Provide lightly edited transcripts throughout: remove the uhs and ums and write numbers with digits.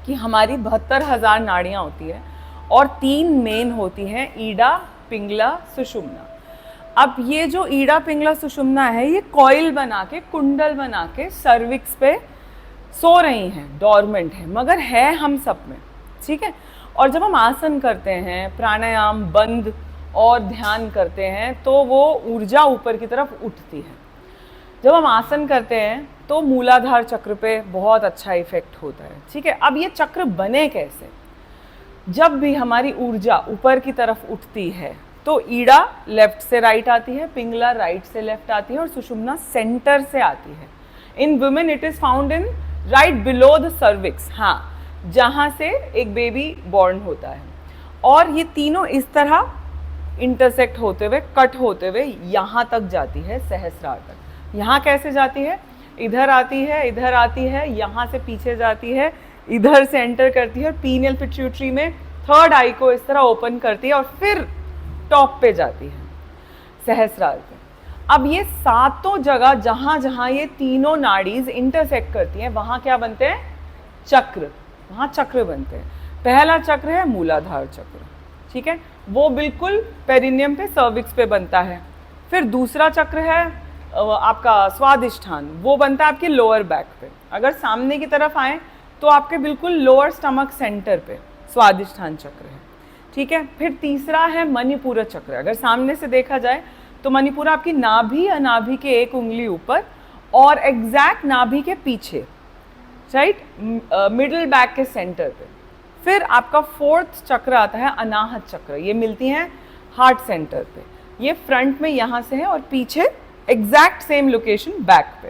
कि हमारी 72,000 नाड़ियाँ होती है और 3 मेन होती हैं, ईडा, पिंगला, सुषुम्ना। अब ये जो ईडा, पिंगला, सुषुम्ना है, ये कॉइल बना के, कुंडल बना के सर्विक्स पे सो रही हैं, डॉर्मेंट है, मगर है हम सब में, ठीक है। और जब हम आसन करते हैं, प्राणायाम बंद और ध्यान करते हैं, तो वो ऊर्जा ऊपर की तरफ उठती है। जब हम आसन करते हैं तो मूलाधार चक्र पे बहुत अच्छा इफेक्ट होता है, ठीक है। अब ये चक्र बने कैसे? जब भी हमारी ऊर्जा ऊपर की तरफ उठती है तो ईड़ा लेफ्ट से राइट आती है, पिंगला राइट से लेफ्ट आती है और सुषुम्ना सेंटर से आती है। इन women it is found in right below the cervix, हाँ, जहाँ से एक बेबी बॉर्न होता है। और ये तीनों इस तरह इंटरसेक्ट होते हुए, कट होते हुए यहाँ तक जाती है, सहस्रार तक। यहाँ कैसे जाती है? इधर आती है, इधर आती है, यहाँ से पीछे जाती है, इधर से एंटर करती है और पीनियल पिट्यूटरी में थर्ड आई को इस तरह ओपन करती है और फिर टॉप पे जाती है, सहस्रार पे। अब ये सातों जगह जहाँ जहाँ ये तीनों नाड़ीज इंटरसेक्ट करती हैं, वहाँ क्या बनते हैं? चक्र, वहाँ चक्र बनते हैं। पहला चक्र है मूलाधार चक्र, ठीक है, वो बिल्कुल पेरिनियम पे, सर्विक्स पे बनता है। फिर दूसरा चक्र है आपका स्वादिष्ठान, वो बनता है आपके लोअर बैक पे। अगर सामने की तरफ आए तो आपके बिल्कुल लोअर स्टमक सेंटर पे स्वादिष्ठान चक्र है, ठीक है। फिर तीसरा है मणिपुरा चक्र। अगर सामने से देखा जाए तो मणिपुरा आपकी नाभि, अनाभि के एक उंगली ऊपर और एग्जैक्ट नाभि के पीछे, राइट, मिडिल बैक के सेंटर पे। फिर आपका फोर्थ चक्र आता है अनाहत चक्र, ये मिलती हैं हार्ट सेंटर पे। ये फ्रंट में यहाँ से है और पीछे एग्जैक्ट सेम लोकेशन बैक पे।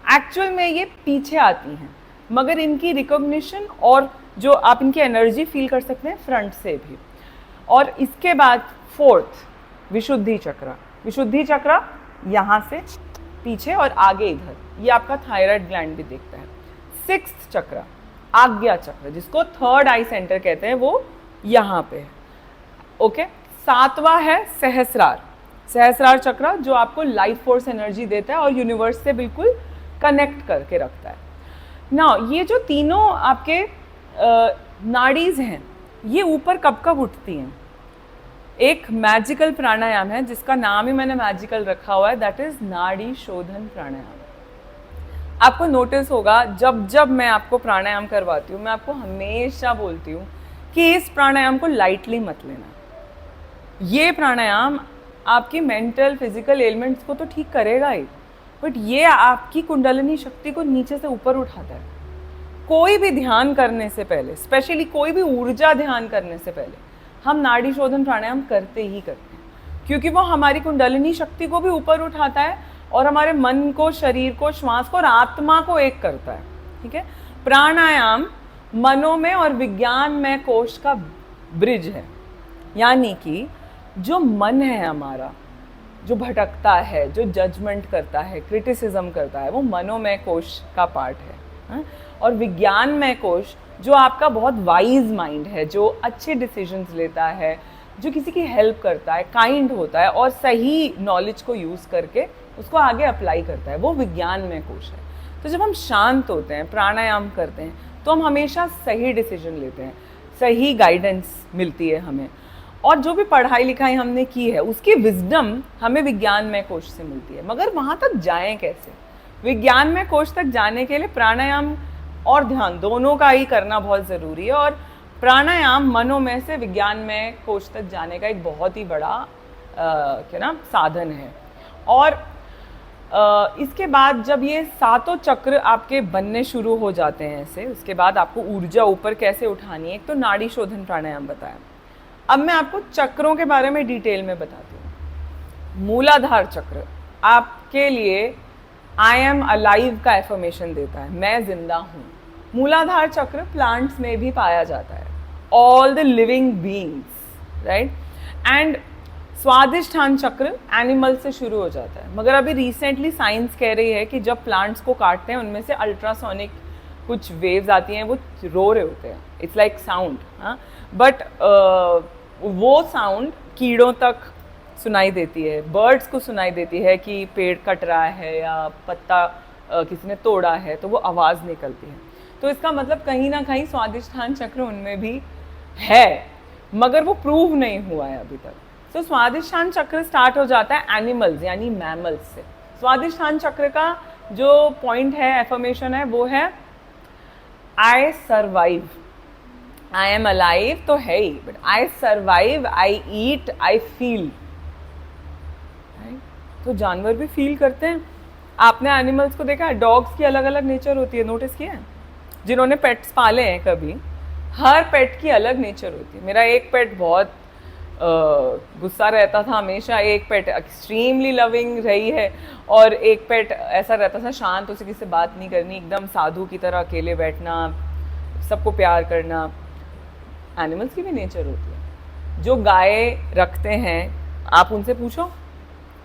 एक्चुअल में ये पीछे आती हैं, मगर इनकी रिकॉग्निशन और जो आप इनकी एनर्जी फील कर सकते हैं फ्रंट से भी। और इसके बाद फोर्थ विशुद्धि चक्र, विशुद्धि चक्र यहाँ से पीछे और आगे इधर, ये आपका थायराइड ग्लैंड भी देखता है। सिक्स्थ चक्र आज्ञा चक्र, जिसको थर्ड आई सेंटर कहते हैं, वो यहाँ पे है, ओके। सातवां है सहस्रार, सहस्रार चक्र, जो आपको लाइफ फोर्स एनर्जी देता है और यूनिवर्स से बिल्कुल कनेक्ट करके रखता है ना। ये जो तीनों आपके नाड़ीज हैं, ये ऊपर कब कब उठती हैं? एक मैजिकल प्राणायाम है जिसका नाम ही मैंने मैजिकल रखा हुआ है, दैट इज नाड़ी शोधन प्राणायाम। आपको नोटिस होगा जब जब मैं आपको प्राणायाम करवाती हूँ, मैं आपको हमेशा बोलती हूँ कि इस प्राणायाम को लाइटली मत लेना। ये प्राणायाम आपकी मेंटल फिजिकल एलिमेंट्स को तो ठीक करेगा ही, बट ये आपकी कुंडलिनी शक्ति को नीचे से ऊपर उठाता है। कोई भी ध्यान करने से पहले, स्पेशली कोई भी ऊर्जा ध्यान करने से पहले, हम नाड़ी शोधन प्राणायाम करते ही करते हैं, क्योंकि वो हमारी कुंडलिनी शक्ति को भी ऊपर उठाता है और हमारे मन को, शरीर को, श्वास को और आत्मा को एक करता है, ठीक है। प्राणायाम मनोमय और विज्ञानमय कोश का ब्रिज है, यानी कि जो मन है हमारा, जो भटकता है, जो जजमेंट करता है, क्रिटिसिज्म करता है, वो मनोमय कोश का पार्ट है। और विज्ञानमय कोश जो आपका बहुत वाइज माइंड है, जो अच्छे डिसीजंस लेता है, जो किसी की हेल्प करता है, काइंड होता है और सही नॉलेज को यूज़ करके उसको आगे अप्लाई करता है, वो विज्ञानमय कोश है। तो जब हम शांत होते हैं, प्राणायाम करते हैं, तो हम हमेशा सही डिसीजन लेते हैं, सही गाइडेंस मिलती है हमें। और जो भी पढ़ाई लिखाई हमने की है उसकी विजडम हमें विज्ञानमय कोश से मिलती है। मगर वहाँ तक जाएं कैसे? विज्ञानमय कोश तक जाने के लिए प्राणायाम और ध्यान दोनों का ही करना बहुत ज़रूरी है। और प्राणायाम मनोमय से विज्ञानमय कोश तक जाने का एक बहुत ही बड़ा साधन है। और इसके बाद जब ये सातों चक्र आपके बनने शुरू हो जाते हैं ऐसे, उसके बाद आपको ऊर्जा ऊपर कैसे उठानी है, एक तो नाड़ी शोधन प्राणायाम बताया। अब मैं आपको चक्रों के बारे में डिटेल में बताती हूँ। मूलाधार चक्र आपके लिए आई एम अलाइव का एफर्मेशन देता है, मैं जिंदा हूँ। मूलाधार चक्र प्लांट्स में भी पाया जाता है, all the living beings, right. And Swadhisthana chakra animal से शुरू हो जाता है, मगर अभी रिसेंटली साइंस कह रही है कि जब प्लांट्स को काटते हैं उनमें से अल्ट्रासोनिक कुछ वेव्स आती हैं, वो रो रहे होते हैं, इट्स लाइक साउंड, हाँ, बट वो साउंड कीड़ों तक सुनाई देती है, बर्ड्स को सुनाई देती है कि पेड़ कट रहा है या पत्ता किसी ने तोड़ा है, तो वो आवाज़ निकलती है। तो इसका मतलब कहीं ना कहीं स्वादिष्ठान चक्र उनमें भी है, मगर वो प्रूव नहीं हुआ है अभी तक। तो स्वादिष्ठान चक्र स्टार्ट हो जाता है एनिमल्स यानी मैमल्स से। स्वादिष्ठान चक्र का जो पॉइंट है, एफर्मेशन है, वो है I survive. I am alive तो है ही, but I survive, I eat, I feel. तो जानवर भी फील करते हैं। आपने एनिमल्स को देखा है, डॉग्स की अलग अलग नेचर होती है, नोटिस किया है? जिन्होंने पेट्स पाले हैं कभी, हर पेट की अलग नेचर होती है। मेरा एक पेट बहुत गुस्सा रहता था हमेशा, एक पेट एक्सट्रीमली लविंग रही है, और एक पेट ऐसा रहता था शांत, उसे किसी से बात नहीं करनी, एकदम साधु की तरह अकेले बैठना, सबको प्यार करना। एनिमल्स की भी नेचर होती है। जो गाय रखते हैं, आप उनसे पूछो,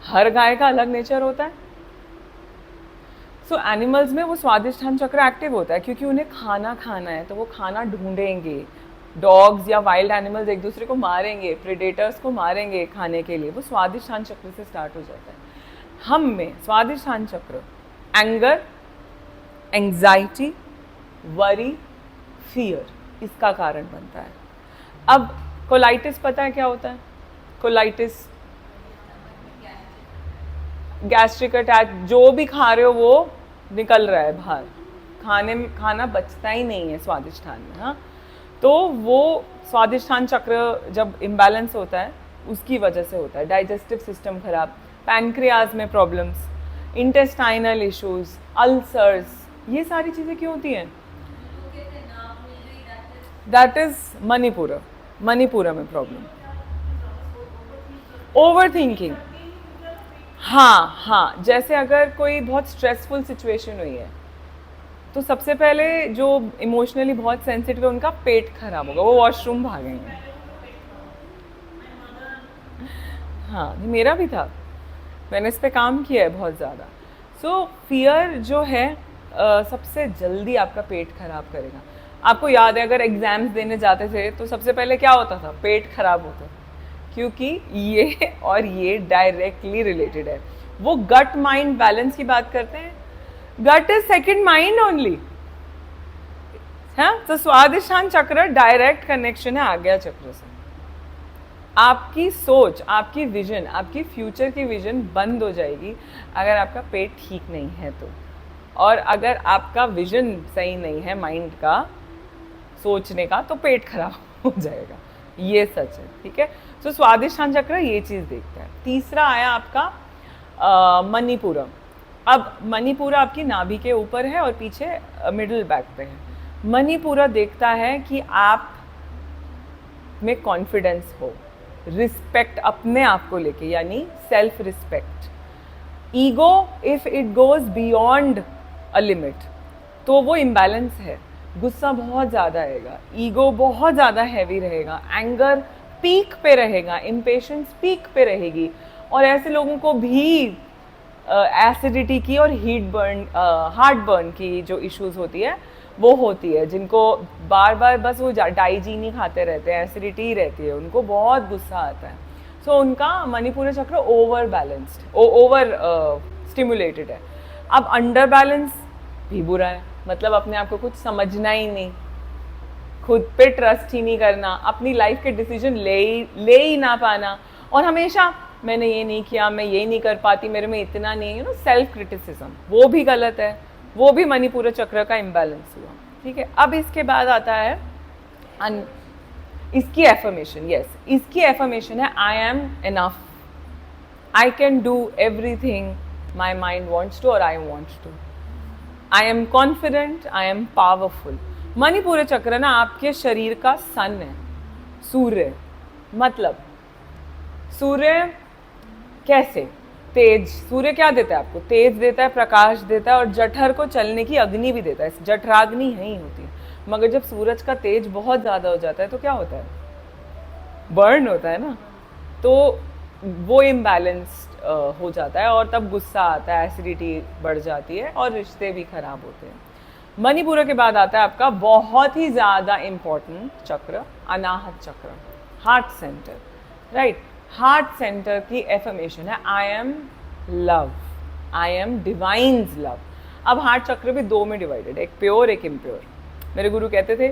हर गाय का अलग नेचर होता है। सो एनिमल्स में वो स्वादिष्ठान चक्र एक्टिव होता है, क्योंकि उन्हें खाना खाना है, तो वो खाना ढूंढेंगे। डॉग्स या वाइल्ड एनिमल्स एक दूसरे को मारेंगे, प्रेडेटर्स को मारेंगे खाने के लिए, वो स्वादिष्ठान चक्र से स्टार्ट हो जाता है। हम में स्वादिष्ठान चक्र एंगर, एंग्जाइटी, वरी, फियर, इसका कारण बनता है। अब कोलाइटिस पता है क्या होता है? कोलाइटिस गैस्ट्रिक अटैक, जो भी खा रहे हो वो निकल रहा है बाहर, खाना बचता ही नहीं है स्वादिष्ठान में। हाँ, तो वो स्वादिष्ठान चक्र जब इम्बैलेंस होता है उसकी वजह से होता है। डाइजेस्टिव सिस्टम खराब, पैनक्रियाज में प्रॉब्लम्स, इंटेस्टाइनल इश्यूज, अल्सर्स, ये सारी चीज़ें क्यों होती हैं? दैट इज मणिपुरा में प्रॉब्लम, ओवर थिंकिंग। हाँ, जैसे अगर कोई बहुत स्ट्रेसफुल सिचुएशन हुई है, तो सबसे पहले जो इमोशनली बहुत सेंसिटिव है उनका पेट खराब होगा, वो वॉशरूम भागेंगे। हाँ, मेरा भी था, मैंने इस पे काम किया है बहुत ज़्यादा। सो फियर जो है सबसे जल्दी आपका पेट खराब करेगा। आपको याद है, अगर एग्जाम्स देने जाते थे तो सबसे पहले क्या होता था? पेट खराब होता था, क्योंकि ये और ये डायरेक्टली रिलेटेड है। वो गट माइंड बैलेंस की बात करते हैं, गट इज सेकंड माइंड ओनली। हाँ, तो स्वादिष्ठान चक्र डायरेक्ट कनेक्शन है आज्ञा चक्र से। आपकी सोच, आपकी विजन, आपकी फ्यूचर की विजन बंद हो जाएगी अगर आपका पेट ठीक नहीं है तो, और अगर आपका विजन सही नहीं है माइंड का, सोचने का, तो पेट खराब हो जाएगा। ये सच है, ठीक है। तो स्वादिष्ठान चक्र ये चीज़ देखता है। तीसरा आया आपका मणिपुरम। अब मणिपुरा आपकी नाभि के ऊपर है और पीछे मिडिल बैक पे है। मणिपुरा देखता है कि आप में कॉन्फिडेंस हो, रिस्पेक्ट अपने आप को लेके, यानी self respect. Ego if it goes beyond a limit तो वो इम्बैलेंस है। गुस्सा बहुत ज़्यादा आएगा, ईगो बहुत ज़्यादा हैवी रहेगा, एंगर पीक पे रहेगा, इम्पेशेंस पीक पे रहेगी। और ऐसे लोगों को भी एसिडिटी की और हार्ट बर्न की जो इश्यूज होती है वो होती है, जिनको बार बार बस वो डाइजीन ही खाते रहते हैं, एसिडिटी ही रहती है, उनको बहुत गुस्सा आता है। सो उनका मणिपुर चक्र ओवर बैलेंस्ड, ओवर स्टिमुलेटेड है। अब अंडर बैलेंस भी बुरा है, मतलब अपने आप को कुछ समझना ही नहीं, खुद पे ट्रस्ट ही नहीं करना, अपनी लाइफ के डिसीजन ले ही ना पाना, और हमेशा मैंने ये नहीं किया, मैं ये नहीं कर पाती, मेरे में इतना नहीं है, सेल्फ क्रिटिसिज्म, वो भी गलत है, वो भी मणिपुर चक्र का इम्बैलेंस हुआ। ठीक है, अब इसके बाद आता है इसकी एफर्मेशन। यस, इसकी एफर्मेशन है I am enough, I can do everything my mind wants to और I wants to, I am confident, I am powerful. Manipura chakra ना आपके शरीर का सन है, सूर्य। मतलब सूर्य कैसे? तेज। सूर्य क्या देता है आपको? तेज देता है, प्रकाश देता है, और जठर को चलने की अग्नि भी देता है, जठराग्नि नहीं होती है। मगर जब सूरज का तेज बहुत ज़्यादा हो जाता है तो क्या होता है? बर्न होता है ना, तो वो इम्बैलेंस्ड हो जाता है, और तब गुस्सा आता है, एसिडिटी बढ़ जाती है, और रिश्ते भी खराब होते हैं। मणिपुर के बाद आता है आपका बहुत ही ज़्यादा इम्पॉर्टेंट चक्र, अनाहत चक्र, heart centre. Right, heart centre की एफर्मेशन है I M love, I am divine's love. अब हार्ट चक्र भी दो में डिवाइडेड है, एक प्योर एक इम्प्योर। मेरे गुरु कहते थे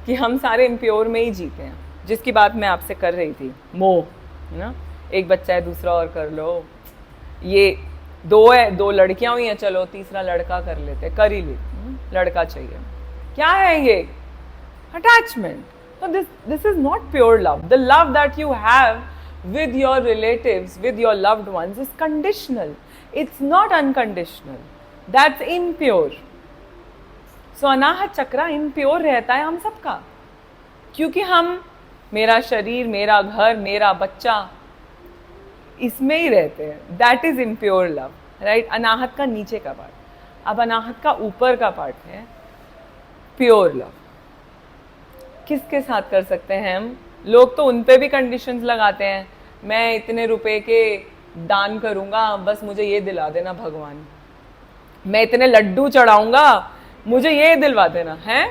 कि हम सारे इम्प्योर में ही जीते हैं, जिसकी बात मैं आपसे कर रही थी, मोह, है ना, एक बच्चा है दूसरा और कर लो, ये दो लड़कियां हुई हैं, चलो तीसरा लड़का कर लेते, कर ही लेते, लड़का चाहिए, क्या है ये? Attachment. So this is not pure love. The love that you have with your relatives, with your loved ones is conditional. It's not unconditional. That's impure. So अनाहत चक्र impure रहता है हम सबका, क्योंकि हम, मेरा शरीर, मेरा घर, मेरा बच्चा, इसमें ही रहते हैं. That is impure love, right? अनाहत का नीचे का पार्ट. अब अनाहत का ऊपर का पार्ट है प्योर लव. किसके साथ कर सकते हैं हम? लोग तो उन पे भी कंडीशंस लगाते हैं, मैं इतने रुपए के दान करूंगा, बस मुझे ये दिला देना भगवान, मैं इतने लड्डू चढ़ाऊंगा, मुझे ये दिलवा देना है.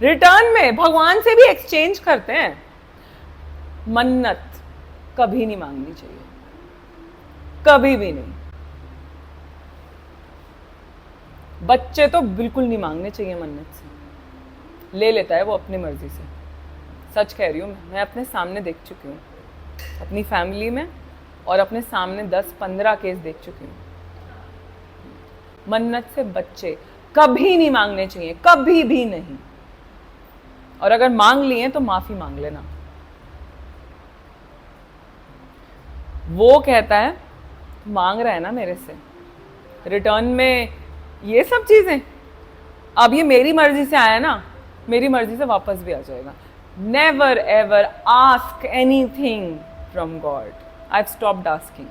रिटर्न में भगवान से भी एक्सचेंज करते हैं. मन्नत कभी नहीं मांगनी चाहिए, कभी भी नहीं. बच्चे तो बिल्कुल नहीं मांगने चाहिए मन्नत से, ले लेता है वो अपनी मर्जी से. सच कह रही हूँ मैं अपने सामने देख चुकी हूँ, अपनी फैमिली में, और अपने सामने 10-15 केस देख चुकी हूँ. मन्नत से बच्चे कभी नहीं मांगने चाहिए, कभी भी नहीं. और अगर मांग लिए तो माफी मांग लेना. वो कहता है मांग रहा है ना मेरे से, रिटर्न में ये सब चीजें, अब ये मेरी मर्जी से आया ना, मेरी मर्जी से वापस भी आ जाएगा. Never ever ask anything from God. I have stopped asking.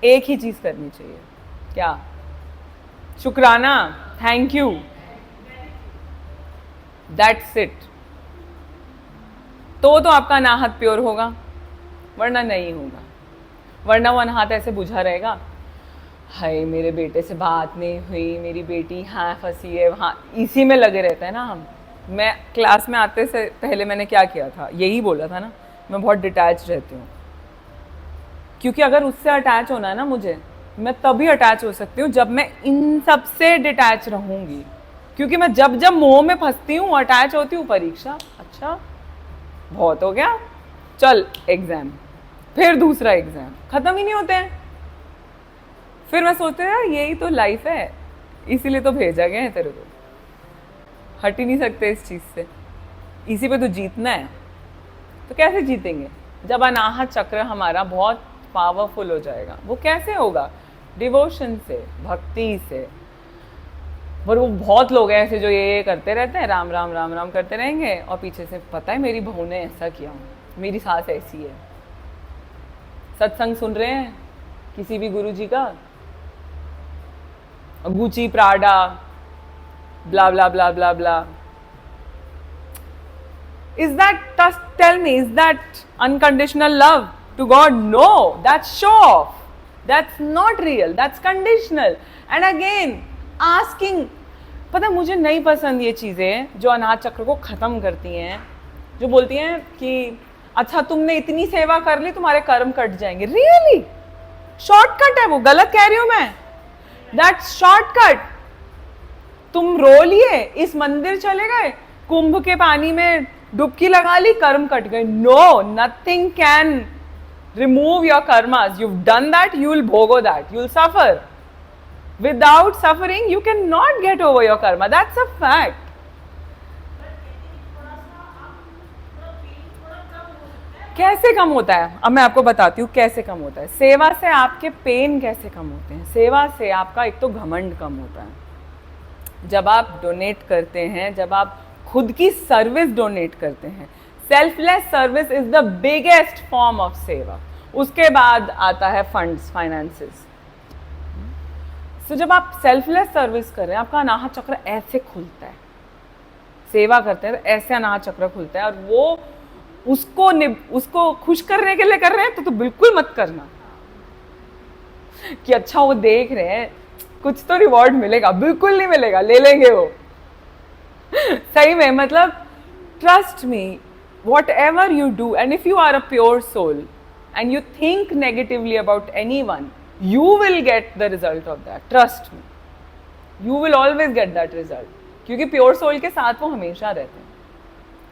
एक ही चीज करनी चाहिए, क्या? शुक्राना, थैंक यू, दैट्स इट. तो आपका अनाहत प्योर होगा, वरना नहीं होगा. वरना वो अनाहत ऐसे बुझा रहेगा, हाय मेरे बेटे से बात नहीं हुई, मेरी बेटी हाँ फंसी है वहाँ, इसी में लगे रहते हैं ना हम. मैं क्लास में आते से पहले मैंने क्या किया था, यही बोला था ना, मैं बहुत डिटैच रहती हूँ, क्योंकि अगर उससे अटैच होना है ना मुझे, मैं तभी अटैच हो सकती हूँ जब मैं इन सब से डिटैच रहूँगी. क्योंकि मैं जब मोह में फंसती हूँ, अटैच होती हूँ, परीक्षा, अच्छा बहुत हो गया, चल एग्जाम, फिर दूसरा एग्जाम, खत्म ही नहीं होते हैं. फिर मैं सोचती हूँ यही तो लाइफ है, इसीलिए तो भेजा गया है तेरे को, हट ही नहीं सकते इस चीज़ से, इसी पे तो जीतना है. तो कैसे जीतेंगे? जब अनाहत चक्र हमारा बहुत पावरफुल हो जाएगा. वो कैसे होगा? डिवोशन से, भक्ति से. पर वो बहुत लोग हैं ऐसे जो ये करते रहते हैं, राम राम राम राम करते रहेंगे, और पीछे से पता है मेरी बहू ने ऐसा किया, मेरी सास ऐसी है. सत्संग सुन रहे हैं किसी भी गुरु जी का, Gucci Prada blah blah blah blah blah. Is that, tell me, is that unconditional love to God? No, that's show off, that's not real, that's conditional. And again asking, पता है मुझे नहीं पसंद ये चीज़ें जो अनाहत चक्र को ख़त्म करती हैं, जो बोलती हैं कि अच्छा तुमने इतनी सेवा कर ली, तुम्हारे कर्म कट जाएंगे. रियली शॉर्टकट है वो, गलत कह रही हूँ मैं? That's shortcut. तुम रो लिए, इस मंदिर चले गए, कुंभ के पानी में डुबकी लगा ली, कर्म कट गए. No, nothing can remove your karmas. you've done that, you will bhogo that, you will suffer. Without suffering you cannot get over your karma, that's a fact. कैसे कम होता है? अब मैं आपको बताती हूँ कैसे कम होता है. सेवा से आपके पेन कैसे कम होते हैं. सेवा से आपका एक तो घमंड कम होता है. जब आप डोनेट करते हैं, जब आप खुद की सर्विस डोनेट करते हैं, selfless service is the biggest form of सेवा. उसके बाद आता है फंड्स, फाइनेंसेस. तो जब आप सेल्फलेस सर्विस कर रहे हैं, आपका अनाहत चक्र ऐसे खुलता है. सेवा करते हैं तो ऐसे अनाहत चक्र खुलता है, और वो उसको खुश करने के लिए कर रहे हैं तो बिल्कुल मत करना कि अच्छा वो देख रहे हैं कुछ तो रिवॉर्ड मिलेगा. बिल्कुल नहीं मिलेगा, ले लेंगे वो. सही में, मतलब trust me, whatever you do, and if you are a pure soul and you think negatively about anyone, you will get the result of that, trust me. You will always get that result, क्योंकि pure soul के साथ वो हमेशा रहते हैं,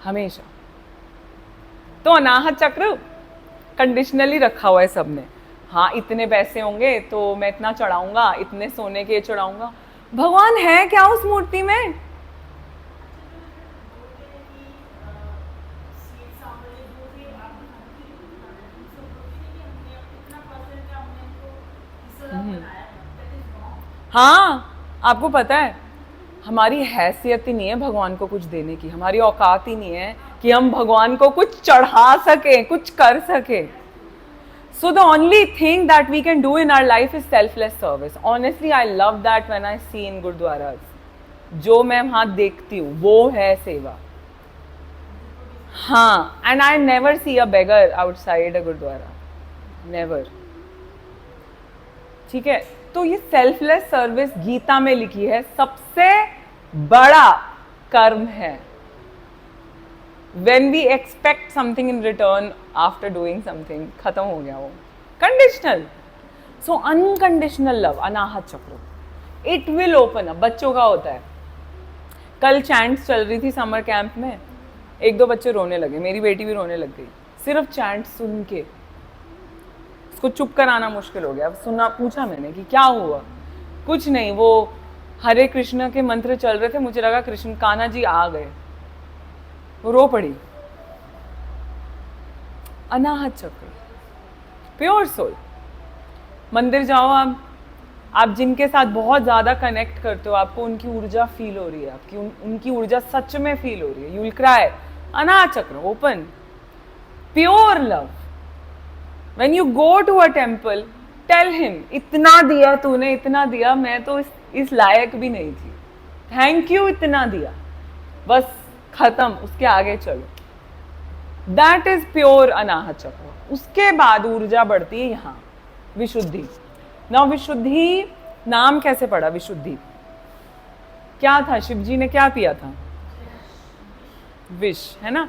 हमेशा। तो अनाहत चक्र कंडीशनली रखा हुआ है सबने। हाँ, इतने पैसे होंगे तो मैं इतना चढ़ाऊंगा, इतने सोने के चढ़ाऊंगा। भगवान है क्या उस मूर्ति में? हाँ, आपको पता है हमारी हैसियत ही नहीं है भगवान को कुछ देने की, हमारी औकात ही नहीं है कि हम भगवान को कुछ चढ़ा सके, कुछ कर सके। So the only thing that we can do in our life is selfless service. Honestly, I love that when I see in gurdwaras. जो मैं वहाँ देखती हूँ वो है सेवा। हाँ, and I never see a beggar outside a gurdwara. Never. ठीक है, तो ये सेल्फलेस सर्विस गीता में लिखी है, सबसे बड़ा कर्म है। When we expect something in return after doing something, खत्म हो गया वो कंडीशनल। सो अनकंडीशनल लव, अनाहत चक्र, इट विल ओपन अप। बच्चों का होता है, कल चैंट्स चल रही थी समर कैंप में, एक दो बच्चे रोने लगे, मेरी बेटी भी रोने लग गई सिर्फ चैंट सुन के। उसको चुप कराना मुश्किल हो गया। अब सुना, पूछा मैंने कि क्या हुआ? कुछ नहीं, वो हरे कृष्ण के मंत्र चल रहे थे, मुझे लगा कृष्ण कान्हा जी आ गए, वो रो पड़ी। अनाहत चक्र, प्योर सोल। मंदिर जाओ आप जिनके साथ बहुत ज्यादा कनेक्ट करते हो, आपको उनकी ऊर्जा फील हो रही है, आपकी उनकी ऊर्जा सच में फील हो रही है, you will cry. Anahata chakra open, pure love. When you go to a temple, tell him, इतना दिया तूने, इतना दिया, मैं तो इस लायक भी नहीं थी, थैंक यू, इतना दिया, बस खत्म, उसके आगे चलो। दैट इज प्योर अनाहत चक्र। उसके बाद ऊर्जा बढ़ती है यहाँ, विशुद्धि। ना विशुद्धि नाम कैसे पड़ा? विशुद्धि क्या था? शिव जी ने क्या पिया था? विष, है ना।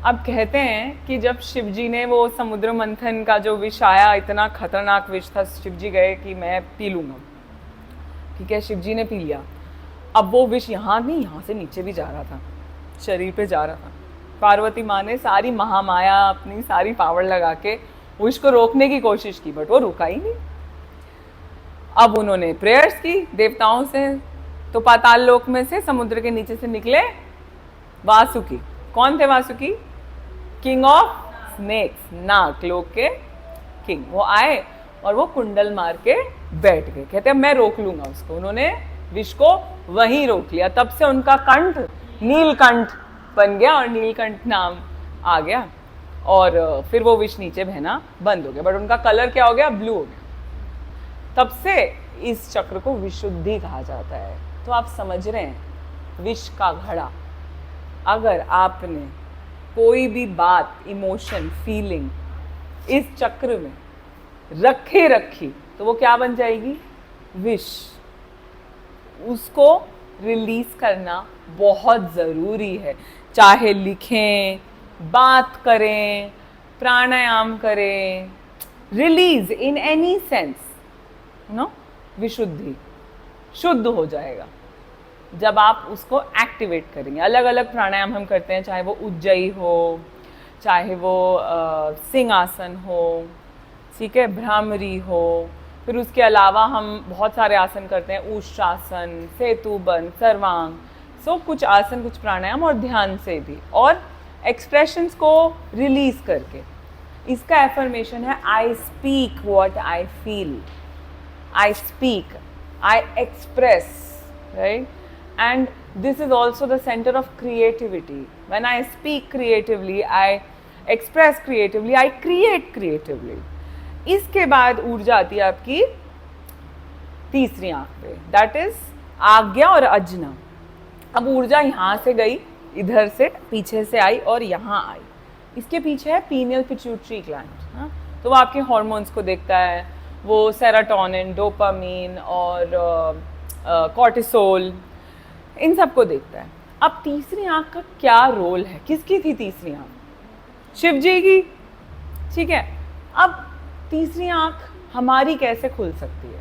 अब कहते हैं कि जब शिव जी ने वो समुद्र मंथन का जो विष आया, इतना खतरनाक विष था, शिव जी गए कि मैं पी लूंगा, ठीक है, शिव जी ने पी लिया। अब वो विष यहाँ नहीं, यहाँ से नीचे भी जा रहा था, शरीर पे जा रहा था। पार्वती माँ ने सारी महामाया, अपनी सारी पावर लगा के विष को रोकने की कोशिश की, बट वो रुका ही नहीं। अब उन्होंने प्रेयर्स की देवताओं से, तो पाताल लोक में से, समुद्र के नीचे से निकले वासुकी। कौन थे वासुकी? किंग ऑफ स्नेक्स, नाग लोक के किंग। वो आए और वो कुंडल मार के बैठ गए, कहते हैं मैं रोक लूंगा उसको। उन्होंने विष को वहीं रोक लिया, तब से उनका कंठ नीलकंठ बन गया और नीलकंठ नाम आ गया, और फिर वो विष नीचे बहना बंद हो गया, बट उनका कलर क्या हो गया? ब्लू हो गया। तब से इस चक्र को विशुद्धि कहा जाता है। तो आप समझ रहे हैं, विष का घड़ा, अगर आपने कोई भी बात, इमोशन, फीलिंग इस चक्र में रखी तो वो क्या बन जाएगी? विष। उसको रिलीज करना बहुत ज़रूरी है, चाहे लिखें, बात करें, प्राणायाम करें, release in any sense, no. Vishuddhi, शुद्ध हो जाएगा जब आप उसको एक्टिवेट करेंगे। अलग अलग प्राणायाम हम करते हैं, चाहे वो उज्जयी हो, चाहे वो सिंहासन हो, ठीक है, भ्रामरी हो, फिर उसके अलावा हम बहुत सारे आसन करते हैं, ऊष्टासन, सेतुबंध, सर्वांग। सो कुछ आसन, कुछ प्राणायाम, और ध्यान से भी, और एक्सप्रेशंस को रिलीज करके। इसका एफर्मेशन है, I speak what I feel, I speak, I express, right? And this is also the center of creativity. When I speak creatively, I express creatively, I create creatively. इसके बाद ऊर्जा आती है आपकी तीसरी आंख पे, दैट इज आज्ञा और अजना। अब ऊर्जा यहाँ से गई, इधर से पीछे से आई और यहाँ आई। इसके पीछे है पीनियल पिट्यूटरी ग्लैंड, तो वो आपके हॉर्मोन्स को देखता है, वो सेरोटोनिन, डोपामीन और कॉर्टिसोल, इन सब को देखता है। अब तीसरी आंख का क्या रोल है? किसकी थी तीसरी आंख? शिव जी की, ठीक है। अब तीसरी आंख हमारी कैसे खुल सकती है?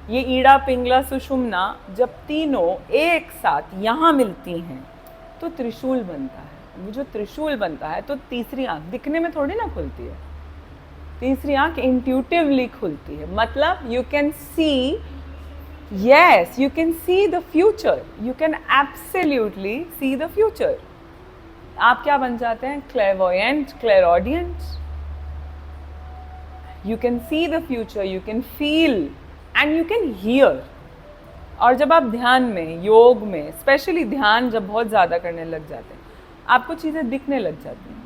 ये ईड़ा पिंगला सुषुम्ना जब तीनों एक साथ यहाँ मिलती हैं तो त्रिशूल बनता है। वो जो त्रिशूल बनता है तो तीसरी आंख दिखने में थोड़ी ना खुलती है, तीसरी आंख इंट्यूटिवली खुलती है। मतलब you can see, yes, you can see the future, you can absolutely see the future। आप क्या बन जाते हैं? clairvoyant, clairaudient। you can see the future, you can feel and you can hear। और जब आप ध्यान में, योग में, स्पेशली ध्यान जब बहुत ज़्यादा करने लग जाते हैं, आपको चीज़ें दिखने लग जाती हैं,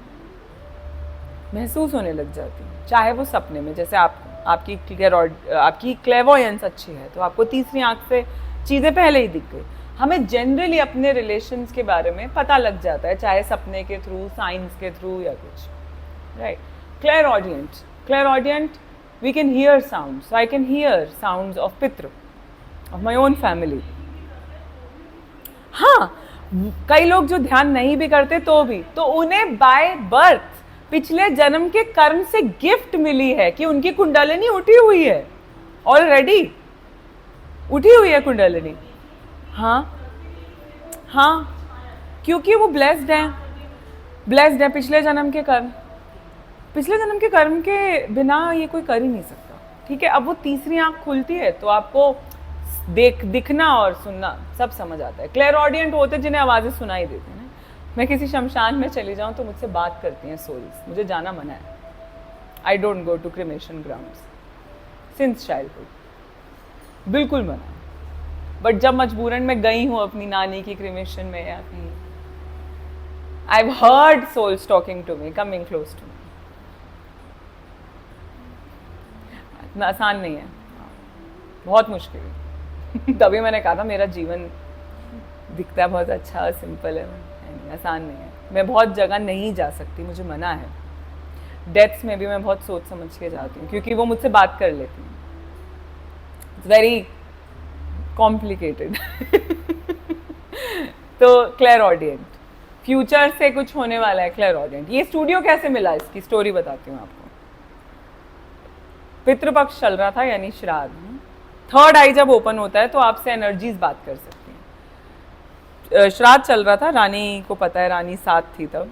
महसूस होने लग जाती हैं, चाहे वो सपने में। जैसे आपकी क्लेवोयंस अच्छी है तो आपको तीसरी आंख से चीज़ें पहले ही दिख गई। हमें जनरली अपने रिलेशंस के बारे में पता लग जाता है, चाहे सपने के थ्रू, साइंस के थ्रू या कुछ, right. Clairaudient we can hear sounds. I can hear sounds of pitru, of my own family. हाँ, कई लोग जो ध्यान नहीं भी करते तो उन्हें बाय बर्थ पिछले जन्म के कर्म से गिफ्ट मिली है कि उनकी कुंडलिनी उठी हुई है, ऑलरेडी उठी हुई है कुंडलिनी। हाँ हाँ, क्योंकि वो ब्लेस्ड है पिछले जन्म के कर्म। पिछले जन्म के कर्म के बिना ये कोई कर ही नहीं सकता, ठीक है। अब वो तीसरी आंख खुलती है तो आपको दिखना और सुनना सब समझ आता है। क्लेरऑडियंट होते जिन्हें आवाज़ें सुनाई देती हैं। मैं किसी शमशान में चली जाऊं तो मुझसे बात करती हैं सोल्स, मुझे जाना मना है। I don't go to cremation grounds since childhood, बिल्कुल मना है। बट जब मजबूरन मैं गई हूँ अपनी नानी की क्रिमेशन में या कहीं, I have heard souls talking to me, coming close to me. इतना आसान नहीं है, बहुत मुश्किल है। तभी मैंने कहा था मेरा जीवन दिखता है बहुत अच्छा, सिंपल है, आसान नहीं है। मैं बहुत जगह नहीं जा सकती, मुझे मना है। डेथ्स में भी मैं बहुत सोच समझ के जाती हूँ क्योंकि वो मुझसे बात कर लेती हैं। It's very complicated. तो क्लेरऑडियंट, फ्यूचर से कुछ होने वाला है, क्लेरऑडियंट। ये स्टूडियो कैसे मिला, इसकी स्टोरी बताती हूँ आपको। पितृपक्ष चल रहा था, यानी श्राद्ध। थर्ड आई जब ओपन होता है तो आपसे एनर्जीज बात कर सकती हैं। श्राद्ध चल रहा था, रानी को पता है, रानी साथ थी तब।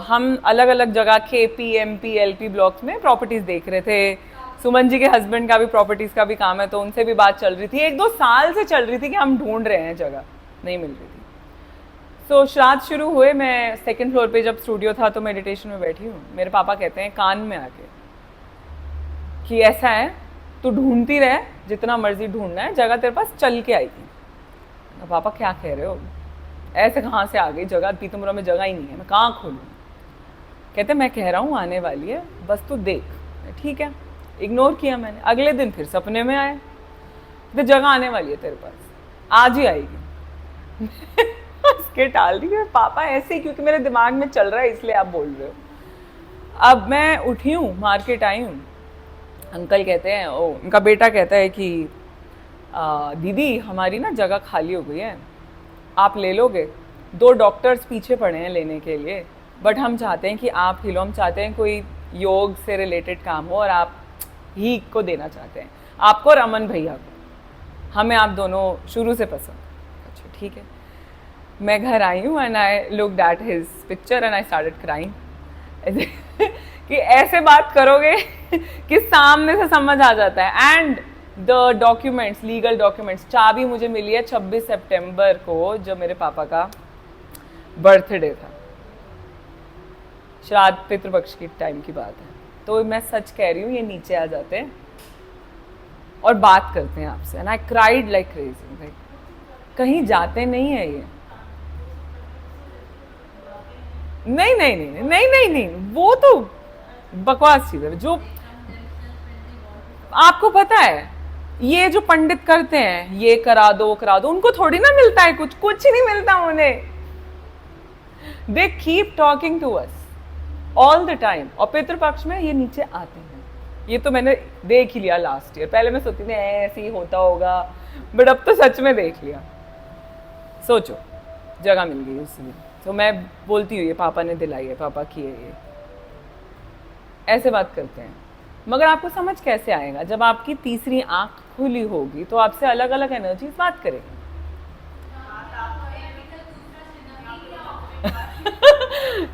हम अलग अलग जगह KP MP LP ब्लॉक्स में प्रॉपर्टीज देख रहे थे। सुमन जी के हस्बैंड का भी प्रॉपर्टीज का भी काम है, तो उनसे भी बात चल रही थी। 1-2 साल से चल रही थी कि हम ढूंढ रहे हैं, जगह नहीं मिल रही थी। तो श्राद्ध शुरू हुए, मैं 2nd फ्लोर पे जब स्टूडियो था तो मेडिटेशन में बैठी हूँ। मेरे पापा कहते हैं कान में आके कि ऐसा है, तू ढूंढती रहे, जितना मर्जी ढूंढना है, जगह तेरे पास चल के आएगी। पापा क्या कह रहे हो, ऐसे कहाँ से आ गई जगह, पीतमपुरा में जगह ही नहीं है, मैं कहाँ खोलूँ। कहते मैं कह रहा हूँ आने वाली है, बस तू देख। ठीक है, इग्नोर किया मैंने। अगले दिन फिर सपने में आए, तो जगह आने वाली है तेरे पास, आज ही आएगी। उसके टाल दी है पापा ऐसे ही, क्योंकि मेरे दिमाग में चल रहा है इसलिए आप बोल रहे हो। अब मैं उठी हूँ, मार्केट आई हूँ, अंकल कहते हैं, ओ उनका बेटा कहता है कि दीदी हमारी ना जगह खाली हो गई है, आप ले लोगे। 2 डॉक्टर्स पीछे पड़े हैं लेने के लिए, बट हम चाहते हैं कि आप ही लो। हम चाहते हैं कोई योग से रिलेटेड काम हो और आप ही को देना चाहते हैं, आपको और अमन भैया को। हमें आप दोनों शुरू से पसंद। अच्छा ठीक है। मैं घर आई हूँ and I looked at his picture and I started crying. कि ऐसे बात करोगे कि सामने से समझ आ जाता है। And the documents, legal documents, चाबी मुझे मिली है 26 सितंबर को, जब मेरे पापा का बर्थडे था। श्राद्ध पितृपक्ष की टाइम की बात है। तो मैं सच कह रही हूँ, ये नीचे आ जाते हैं और बात करते हैं आपसे। And I cried like crazy. Like कहीं जाते नहीं है ये। नहीं नहीं नहीं नहीं नहीं नहीं, वो तो बकवास चीज है। जो आपको पता है, ये जो पंडित करते हैं, ये करा दो करा दो, उनको थोड़ी ना मिलता है कुछ, कुछ नहीं मिलता उन्हें। They keep talking to us all the time. और पितृपक्ष में ये नीचे आते हैं। ये तो मैंने देख ही लिया लास्ट ईयर। पहले मैं सोचती थी ऐसे ही होता होगा, बट अब तो सच में देख लिया। सोचो, जगह मिल गई उस दिन। तो मैं बोलती हूँ ये पापा ने दिलाई है, पापा की है ये। ऐसे बात करते हैं। मगर आपको समझ कैसे आएगा? जब आपकी तीसरी आंख खुली होगी तो आपसे अलग अलग एनर्जीज बात करेगी।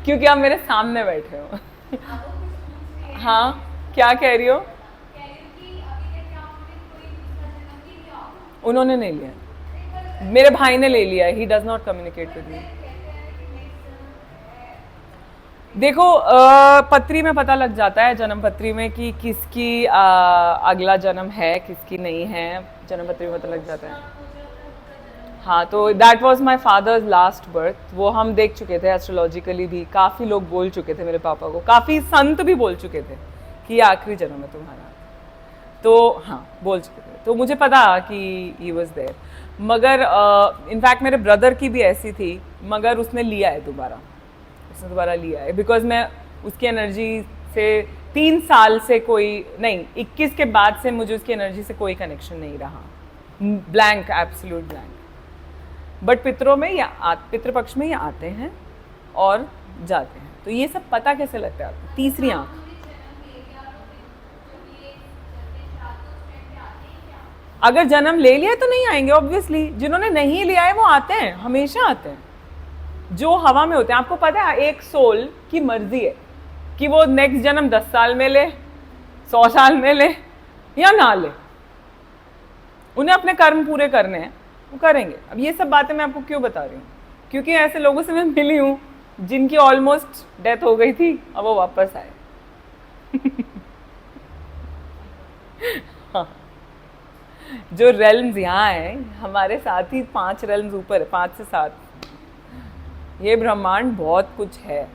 क्योंकि आप मेरे सामने बैठे हो। हाँ, क्या कह रही हो? उन्होंने नहीं लिया, मेरे भाई ने ले लिया। He does not communicate with me. देखो पत्री में पता लग जाता है, जन्म पत्री में, कि किसकी अगला जन्म है किसकी नहीं है, जन्म पत्री में पता लग जाता है। हाँ, तो that was my father's last birth. वो हम देख चुके थे एस्ट्रोलॉजिकली भी, काफ़ी लोग बोल चुके थे मेरे पापा को, काफ़ी संत भी बोल चुके थे कि ये आखिरी जन्म है तुम्हारा। तो हाँ, बोल चुके थे, तो मुझे पता कि ही वाज देयर। मगर इनफैक्ट मेरे ब्रदर की भी ऐसी थी, मगर उसने लिया है दोबारा, उसने दोबारा लिया है, बिकॉज मैं उसकी एनर्जी से 3 साल से कोई नहीं, 21 के बाद से मुझे उसकी एनर्जी से कोई कनेक्शन नहीं रहा, ब्लैंक, एब्सोल्यूट ब्लैंक। बट पितरों में या पितृपक्ष में ये आते हैं और जाते हैं। तो ये सब पता कैसे लगता है आपको? तीसरी आंख। अगर जन्म ले लिया तो नहीं आएंगे ऑब्वियसली, जिन्होंने नहीं लिया है वो आते हैं, हमेशा आते हैं। जो हवा में होते हैं, आपको पता है एक सोल की मर्जी है कि वो नेक्स्ट जन्म 10 साल में ले, 100 साल में ले या ना ले, उन्हें अपने कर्म पूरे करने हैं, वो करेंगे। अब ये सब बातें मैं आपको क्यों बता रही हूँ? क्योंकि ऐसे लोगों से मैं मिली हूँ जिनकी ऑलमोस्ट डेथ हो गई थी, अब वो वापस आए। हाँ। जो रेल्म्स यहाँ है, हमारे साथ ही 5 रेल्म्स ऊपर है, 5 से 7। ये ब्रह्मांड बहुत कुछ है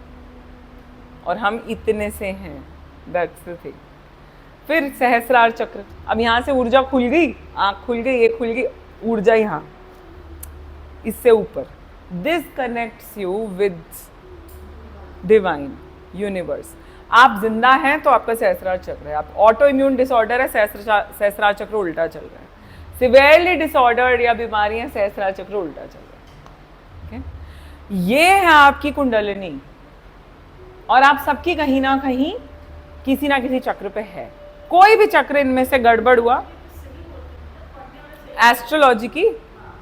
और हम इतने से हैं, दैट्स द थिंग। फिर सहस्रार चक्र, अब यहाँ से ऊर्जा खुल गई, आँख खुल गई, ये खुल गई, ऊर्जा यहाँ इससे ऊपर। This connects you with divine universe. आप जिंदा हैं तो आपका सहस्रार चक्र है। आप ऑटो इम्यून डिसऑर्डर है, सहस्रार चक्र उल्टा चल रहा है। सिवियरली डिसऑर्डर या बीमारियां, सहस्रार चक्र उल्टा चल रहा है। okay? ये है आपकी कुंडलिनी, और आप सबकी कहीं ना कहीं किसी ना किसी चक्र पे है। कोई भी चक्र इनमें से गड़बड़ हुआ, एस्ट्रोलॉजी की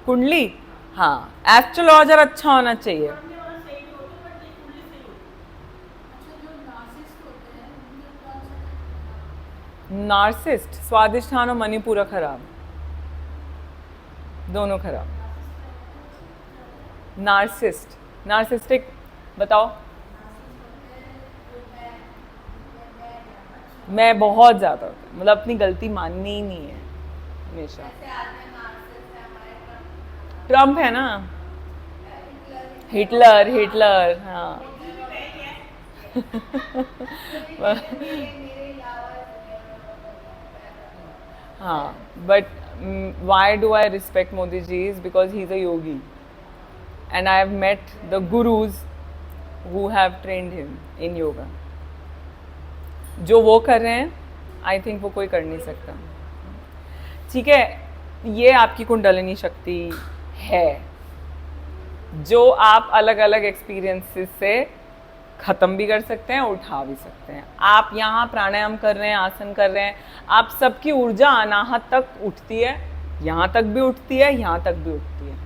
कुंडली, हाँ, एस्ट्रोलॉजर अच्छा होना चाहिए। नार्सिस्ट, स्वादिष्ठान और मणिपुरा खराब, दोनों खराब। नार्सिस्ट, नार्सिस्टिक बताओ। मैं बहुत ज़्यादा होता है, मतलब अपनी गलती माननी ही नहीं है हमेशा। ट्रम्प है ना, हिटलर, हिटलर, हाँ। हाँ, but why do I respect Modi ji is because he's a yogi and I have met the gurus who have trained him in yoga. जो वो कर रहे हैं, I think वो कोई कर नहीं सकता। ठीक है, ये आपकी कुंडलिनी शक्ति है जो आप अलग अलग एक्सपीरियंसेस से ख़त्म भी कर सकते हैं, उठा भी सकते हैं। आप यहाँ प्राणायाम कर रहे हैं, आसन कर रहे हैं, आप सबकी ऊर्जा अनाहत तक उठती है, यहाँ तक भी उठती है, यहाँ तक भी उठती है,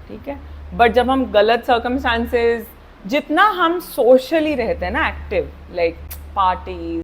ठीक है। बट जब हम गलत सर्कमस्टांसेस, जितना हम सोशली रहते हैं ना एक्टिव, लाइक पार्टीज,